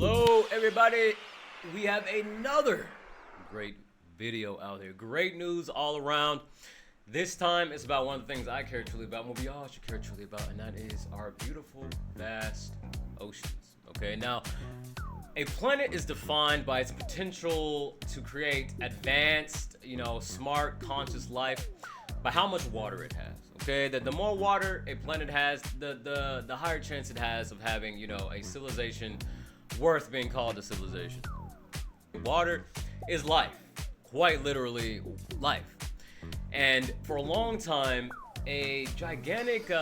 Hello, everybody. We have another great video out there. Great news all around. This time, it's about one of the things I care truly about, what we all should care truly about, and that is our beautiful, vast oceans. Okay, now, a planet is defined by its potential to create advanced, smart, conscious life by how much water it has. Okay, that the more water a planet has, the higher chance it has of having, a civilization worth being called a civilization. Water is life, quite literally life. And for a long time, a gigantic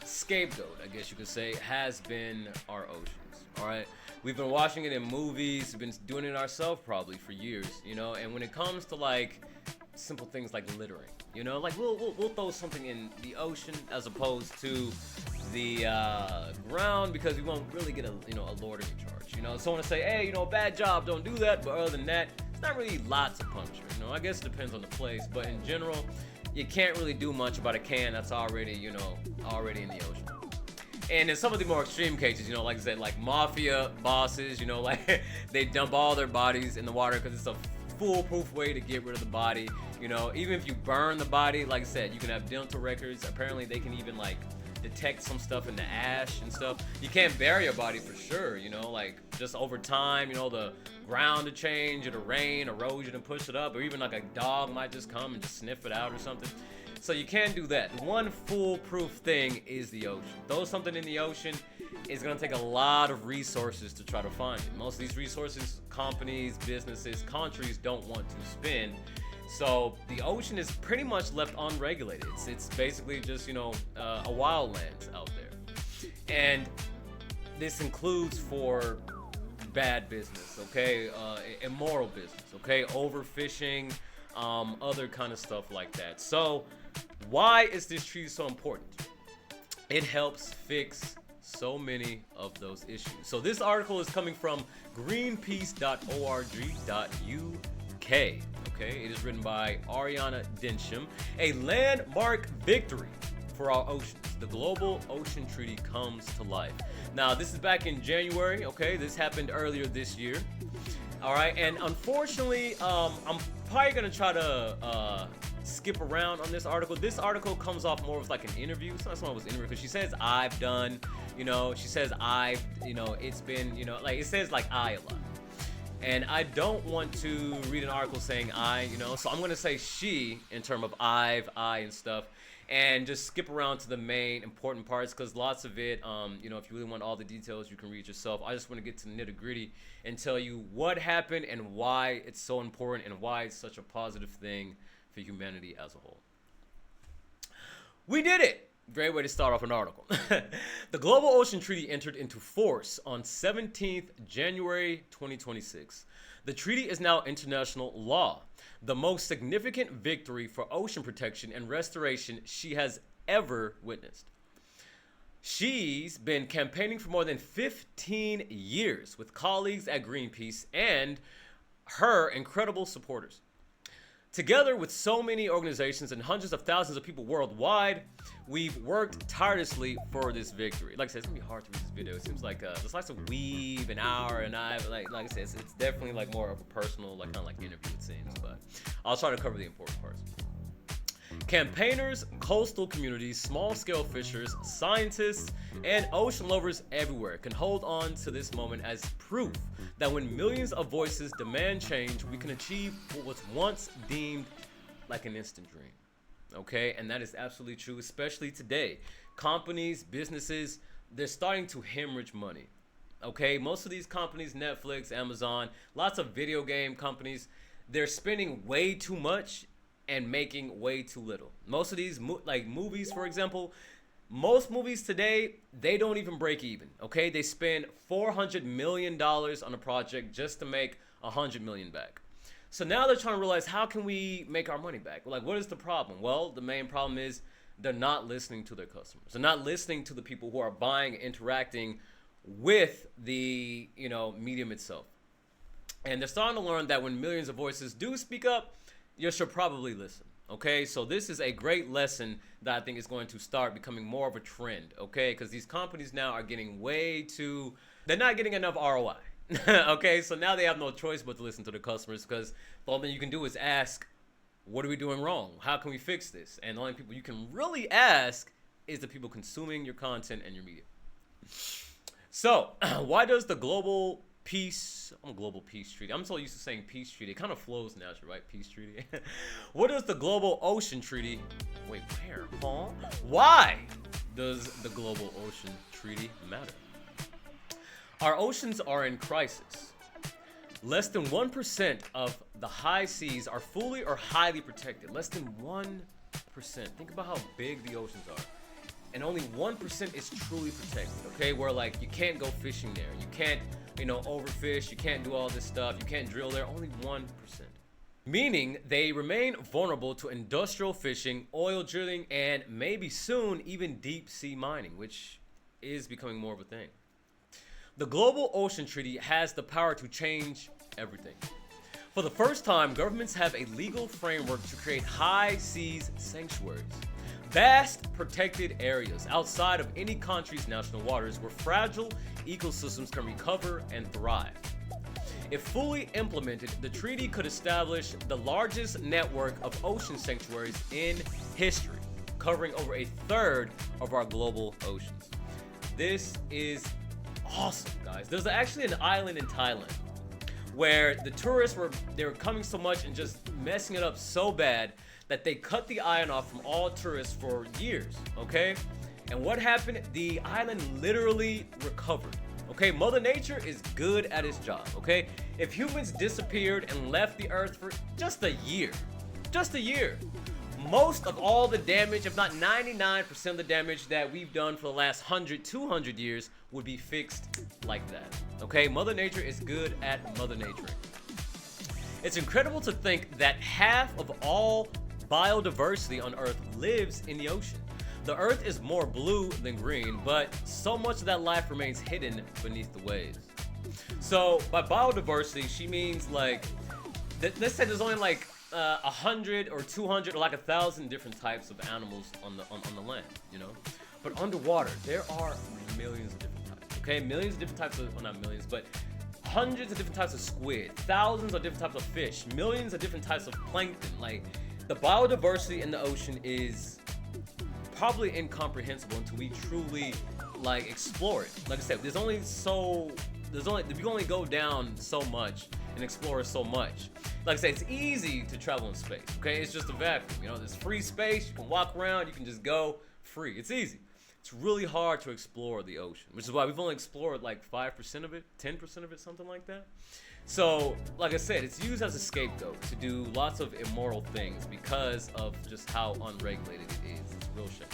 scapegoat, I guess you could say, has been our oceans. All right, we've been watching it in movies, we've been doing it ourselves probably for years, and when it comes to like simple things like littering, like we'll throw something in the ocean as opposed to the ground because we won't really get a lord in charge. Someone will say, hey, bad job, don't do that. But other than that, it's not really lots of puncture. I guess it depends on the place, but in general, you can't really do much about a can that's already already in the ocean. And in some of the more extreme cases, like I said, like mafia bosses, like they dump all their bodies in the water because it's a foolproof way to get rid of the body. Even if you burn the body, like I said, you can have dental records. Apparently they can even like detect some stuff in the ash and stuff. You can't bury a body for sure, like just over time, the ground to change or the rain, erosion and push it up, or even like a dog might just come and just sniff it out or something. So you can't do that. One foolproof thing is the ocean. Throw something in the ocean, it's gonna take a lot of resources to try to find it. Most of these resources, companies, businesses, countries don't want to spend. So the ocean is pretty much left unregulated. It's basically just, a wildlands out there. And this includes for bad business, okay? Immoral business, okay? Overfishing, other kind of stuff like that. So why is this treaty so important? It helps fix so many of those issues. So this article is coming from greenpeace.org.uk. Okay, it is written by Ariana Densham. A landmark victory for our oceans. The Global Ocean Treaty comes to life. Now, this is back in January. Okay, this happened earlier this year. All right, and unfortunately, I'm probably gonna try to skip around on this article. This article comes off more of like an interview. It's not someone was interviewed because she says I've done, she says I've, it's been, like it says like I a lot. And I don't want to read an article saying I, so I'm gonna say she in terms of I and stuff, and just skip around to the main important parts because lots of it, if you really want all the details, you can read yourself. I just want to get to the nitty gritty and tell you what happened and why it's so important and why it's such a positive thing for humanity as a whole. We did it! Great way to start off an article. The Global Ocean Treaty entered into force on 17th January 2026. The treaty is now international law, the most significant victory for ocean protection and restoration she has ever witnessed. She's been campaigning for more than 15 years with colleagues at Greenpeace and her incredible supporters. Together with so many organizations and hundreds of thousands of people worldwide, we've worked tirelessly for this victory. Like I said, it's gonna be hard to read this video. It seems like it's like to weave an hour and like I said, it's definitely like more of a personal, like kind of like interview it seems, but I'll try to cover the important parts. Campaigners, coastal communities, small-scale fishers, scientists, and ocean lovers everywhere can hold on to this moment as proof that when millions of voices demand change, we can achieve what was once deemed like an instant dream. Okay, and that is absolutely true, especially today. Companies, businesses, they're starting to hemorrhage money. Okay, most of these companies, Netflix, Amazon, lots of video game companies, they're spending way too much and making way too little. Most of these like movies, for example, most movies today, they don't even break even. Okay, they spend $400 million on a project just to make $100 million back. So now they're trying to realize, how can we make our money back? Like, what is the problem? Well, the main problem is they're not listening to their customers. They're not listening to the people who are buying, interacting with the medium itself. And they're starting to learn that when millions of voices do speak up, you should probably listen. Okay, so this is a great lesson that I think is going to start becoming more of a trend. Okay, because these companies now are getting they're not getting enough ROI. Okay, so now they have no choice but to listen to the customers because the only thing you can do is ask, what are we doing wrong? How can we fix this? And the only people you can really ask is the people consuming your content and your media. So, why does the global peace treaty. I'm so used to saying peace treaty. It kind of flows naturally, right? Peace treaty. What does the global ocean treaty? Wait, where? Huh? Why does the global ocean treaty matter? Our oceans are in crisis. Less than 1% of the high seas are fully or highly protected. Less than 1%. Think about how big the oceans are. And only 1% is truly protected, okay? Where like you can't go fishing there. You can't, overfish. You can't do all this stuff. You can't drill there. Only 1%. Meaning they remain vulnerable to industrial fishing, oil drilling, and maybe soon even deep sea mining, which is becoming more of a thing. The Global Ocean Treaty has the power to change everything. For the first time, governments have a legal framework to create high seas sanctuaries. Vast protected areas outside of any country's national waters where fragile ecosystems can recover and thrive. If fully implemented, the treaty could establish the largest network of ocean sanctuaries in history, covering over a third of our global oceans. This is awesome, guys. There's actually an island in Thailand where the tourists were coming so much and just messing it up so bad that they cut the island off from all tourists for years, okay? And what happened? The island literally recovered, okay? Mother Nature is good at its job, okay? If humans disappeared and left the earth for just a year, most of all the damage, if not 99% of the damage that we've done for the last 100, 200 years would be fixed like that, okay? Mother Nature is good at Mother Nature. It's incredible to think that half of all biodiversity on Earth lives in the ocean. The Earth is more blue than green, but so much of that life remains hidden beneath the waves. So by biodiversity, she means like, let's say there's only like 100 or 200 or like 1,000 different types of animals on the land, But underwater, there are millions of different types, okay? Millions of different types of, well, not millions, but hundreds of different types of squid, thousands of different types of fish, millions of different types of plankton. Like, the biodiversity in the ocean is probably incomprehensible until we truly like explore it. Like I said, we can only go down so much and explore so much. Like I said, it's easy to travel in space, okay? It's just a vacuum, there's free space, you can walk around, you can just go free. It's easy. It's really hard to explore the ocean, which is why we've only explored like 5% of it, 10% of it, something like that. So, like I said, it's used as a scapegoat to do lots of immoral things because of just how unregulated it is. It's a real shame.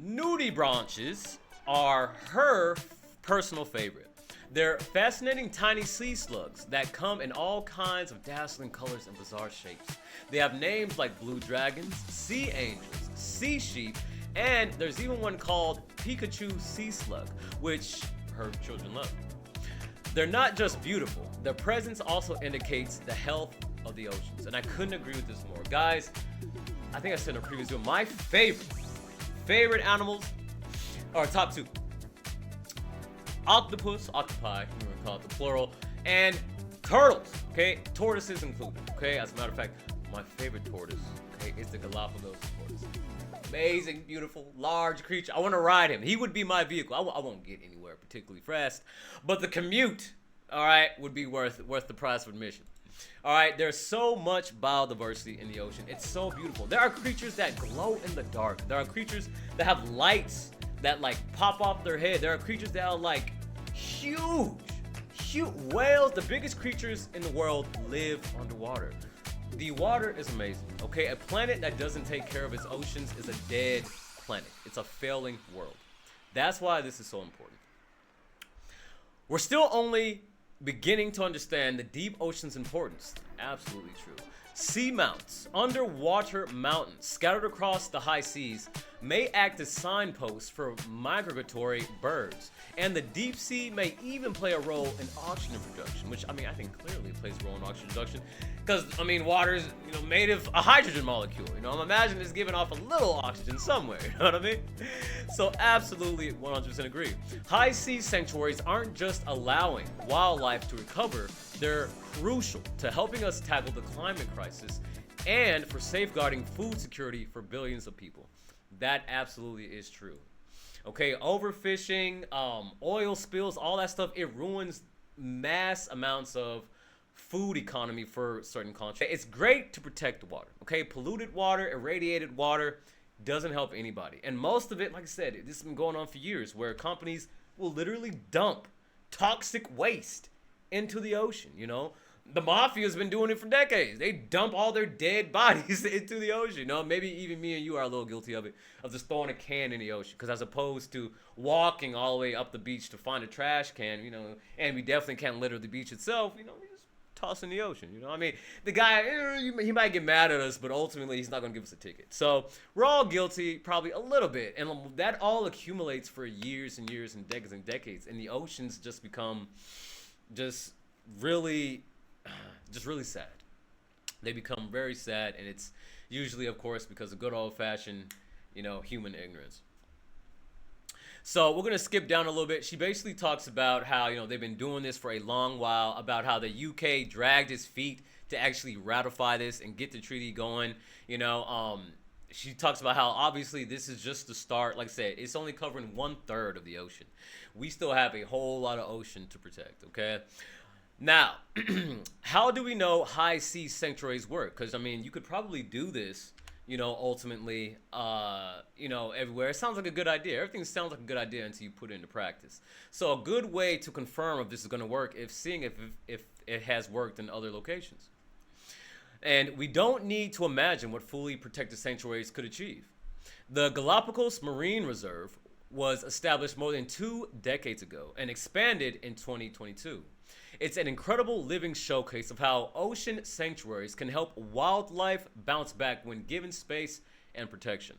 Nudibranches are her personal favorite. They're fascinating tiny sea slugs that come in all kinds of dazzling colors and bizarre shapes. They have names like blue dragons, sea angels, sea sheep, and there's even one called Pikachu sea slug, which her children love. They're not just beautiful, their presence also indicates the health of the oceans, and I couldn't agree with this more. Guys, I think I said in a previous video, my favorite animals are top two. Octopus, octopi, we're gonna call it the plural, and turtles, okay? Tortoises included, okay? As a matter of fact, my favorite tortoise, okay, is the Galapagos tortoise. Amazing, beautiful, large creature. I want to ride him. He would be my vehicle. I won't get anywhere particularly fast, but the commute, all right, would be worth the price of admission. All right, there's so much biodiversity in the ocean. It's so beautiful. There are creatures that glow in the dark. There are creatures that have lights that like pop off their head. There are creatures that are like huge whales. The biggest creatures in the world live underwater. The water is amazing, okay? A planet that doesn't take care of its oceans is a dead planet. It's a failing world. That's why this is so important. We're still only beginning to understand the deep ocean's importance. Absolutely true. Seamounts, underwater mountains scattered across the high seas, may act as signposts for migratory birds. And the deep sea may even play a role in oxygen production, which I think clearly plays a role in oxygen production. Because, water is, made of a hydrogen molecule. I'm imagining it's giving off a little oxygen somewhere, you know what I mean? So absolutely 100% agree. High sea sanctuaries aren't just allowing wildlife to recover, they're crucial to helping us tackle the climate crisis and for safeguarding food security for billions of people. That absolutely is true. Okay, overfishing, oil spills, all that stuff, it ruins mass amounts of food economy for certain countries. It's great to protect the water. Okay, polluted water, irradiated water doesn't help anybody. And most of it, like I said, this has been going on for years where companies will literally dump toxic waste into the ocean, you know? The mafia's been doing it for decades. They dump all their dead bodies into the ocean. You know, maybe even me and you are a little guilty of it, of just throwing a can in the ocean. Because as opposed to walking all the way up the beach to find a trash can, you know, and we definitely can't litter the beach itself, you know, we just toss in the ocean. You know, I mean, the guy, he might get mad at us, but ultimately he's not going to give us a ticket. So we're all guilty, probably a little bit. And that all accumulates for years and years and decades. And the oceans just become just really sad. They become very sad, and it's usually, of course, because of good old-fashioned, you know, human ignorance. So we're gonna skip down a little bit. She basically talks about how, you know, they've been doing this for a long while, about how the UK dragged its feet to actually ratify this and get the treaty going. You know, she talks about how obviously this is just the start. Like I said, it's only covering 1/3 of the ocean. We still have a whole lot of ocean to protect. Okay. Now, how do we know high sea sanctuaries work? Because, I mean, you could probably do this, you know, ultimately, you know, everywhere. It sounds like a good idea. Everything sounds like a good idea until you put it into practice. So a good way to confirm if this is going to work is seeing if it has worked in other locations. And we don't need to imagine what fully protected sanctuaries could achieve. The Galapagos Marine Reserve was established more than 2 decades ago and expanded in 2022. It's an incredible living showcase of how ocean sanctuaries can help wildlife bounce back when given space and protection.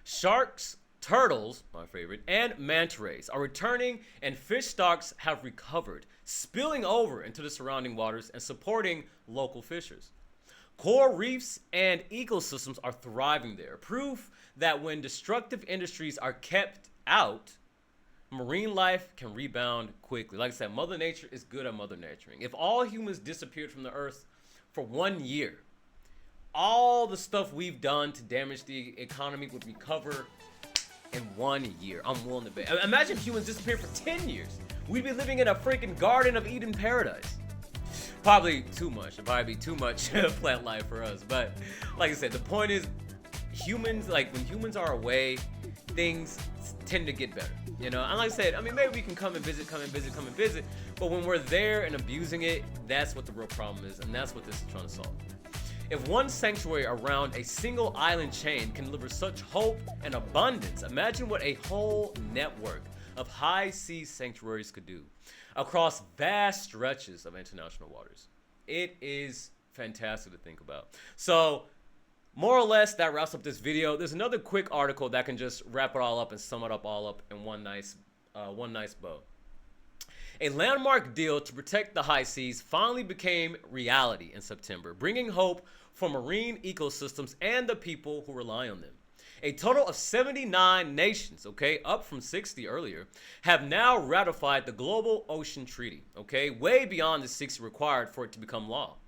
Sharks, turtles, my favorite, and manta rays are returning, and fish stocks have recovered, spilling over into the surrounding waters and supporting local fishers. Coral reefs and ecosystems are thriving there, proof that when destructive industries are kept out, marine life can rebound quickly. Like I said, Mother Nature is good at Mother Naturing. If all humans disappeared from the earth for 1 year, all the stuff we've done to damage the economy would recover in 1 year. I'm willing to bet. Imagine if humans disappeared for 10 years. We'd be living in a freaking Garden of Eden paradise. Probably too much. It'd probably be too much plant life for us. But like I said, the point is, humans, like when humans are away, things tend to get better. You know, and like I said, I mean, maybe we can come and visit, but when we're there and abusing it, that's what the real problem is, and that's what this is trying to solve. If one sanctuary around a single island chain can deliver such hope and abundance, imagine what a whole network of high sea sanctuaries could do across vast stretches of international waters. It is fantastic to think about. So, more or less, that wraps up this video. There's another quick article that can just wrap it all up and sum it up all up in one nice bow. A landmark deal to protect the high seas finally became reality in September, bringing hope for marine ecosystems and the people who rely on them. A total of 79 nations, okay, up from 60 earlier, have now ratified the Global Ocean Treaty, okay, way beyond the 60 required for it to become law.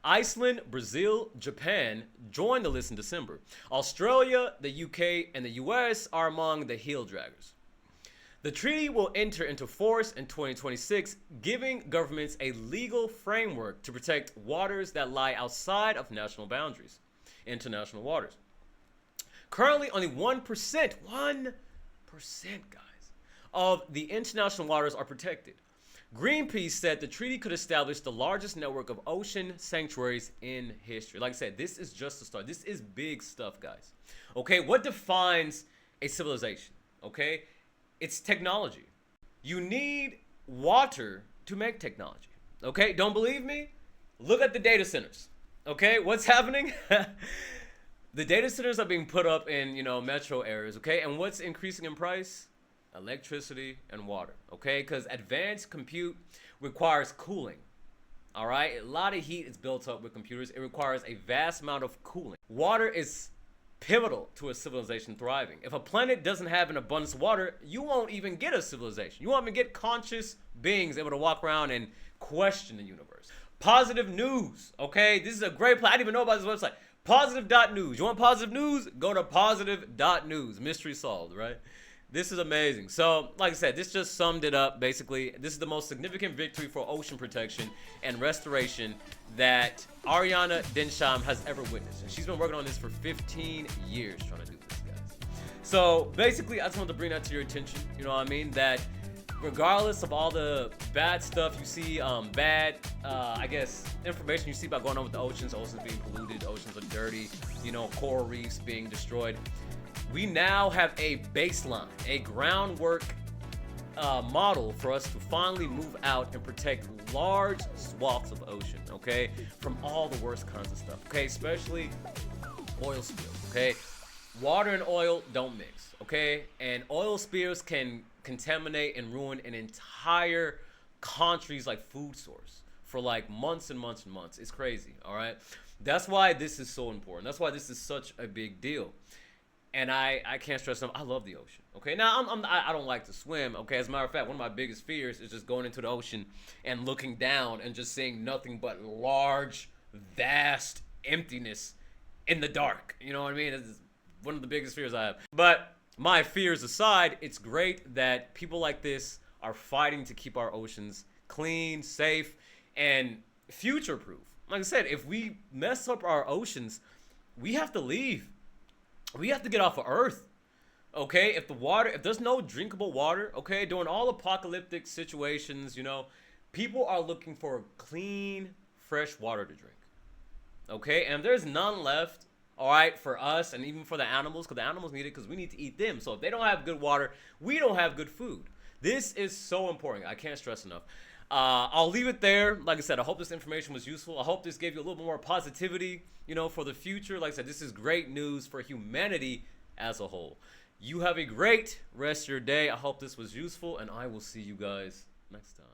Iceland, Brazil, Japan joined the list in December. Australia, the UK, and the US are among the heel draggers. The treaty will enter into force in 2026, giving governments a legal framework to protect waters that lie outside of national boundaries, international waters. Currently, only 1%, guys, of the international waters are protected. Greenpeace said the treaty could establish the largest network of ocean sanctuaries in history. Like I said, this is just the start. This is big stuff, guys. Okay, what defines a civilization? Okay, it's technology. You need water to make technology. Okay, don't believe me? Look at the data centers. Okay, what's happening? The data centers are being put up in, you know, metro areas. Okay, and what's increasing in price? Electricity and water, okay? Because advanced compute requires cooling, all right? A lot of heat is built up with computers. It requires a vast amount of cooling. Water is pivotal to a civilization thriving. If a planet doesn't have an abundance of water, you won't even get a civilization. You won't even get conscious beings able to walk around and question the universe. Positive news, okay? This is a great place. I didn't even know about this website. Positive.news. You want positive news? Go to positive.news. Mystery solved, right? This is amazing. So, like I said, this just summed it up, basically. This is the most significant victory for ocean protection and restoration that Ariana Densham has ever witnessed. And she's been working on this for 15 years trying to do this, guys. So, basically, I just wanted to bring that to your attention. You know what I mean? That regardless of all the bad stuff you see, I guess, information you see about going on with the oceans being polluted, oceans are dirty, you know, coral reefs being destroyed, we now have a baseline, a groundwork model for us to finally move out and protect large swaths of ocean, okay, from all the worst kinds of stuff, okay, especially oil spills, okay. Water and oil don't mix, okay, and oil spills can contaminate and ruin an entire country's like food source for like months and months and months. It's crazy, all right. That's why this is so important. That's why this is such a big deal. And I can't stress enough, I love the ocean, okay? Now, I don't like to swim, okay? As a matter of fact, one of my biggest fears is just going into the ocean and looking down and just seeing nothing but large, vast emptiness in the dark. You know what I mean? It's one of the biggest fears I have. But my fears aside, it's great that people like this are fighting to keep our oceans clean, safe, and future-proof. Like I said, if we mess up our oceans, we have to leave. We have to get off of Earth, okay? If there's no drinkable water, okay, during all apocalyptic situations, you know, people are looking for clean, fresh water to drink, okay? And if there's none left, all right, for us and even for the animals, because the animals need it because we need to eat them. So if they don't have good water, we don't have good food. This is so important. I can't stress enough. I'll leave it there. Like I said, I hope this information was useful. I hope this gave you a little bit more positivity, you know, for the future. Like I said, this is great news for humanity as a whole. You have a great rest of your day. I hope this was useful, and I will see you guys next time.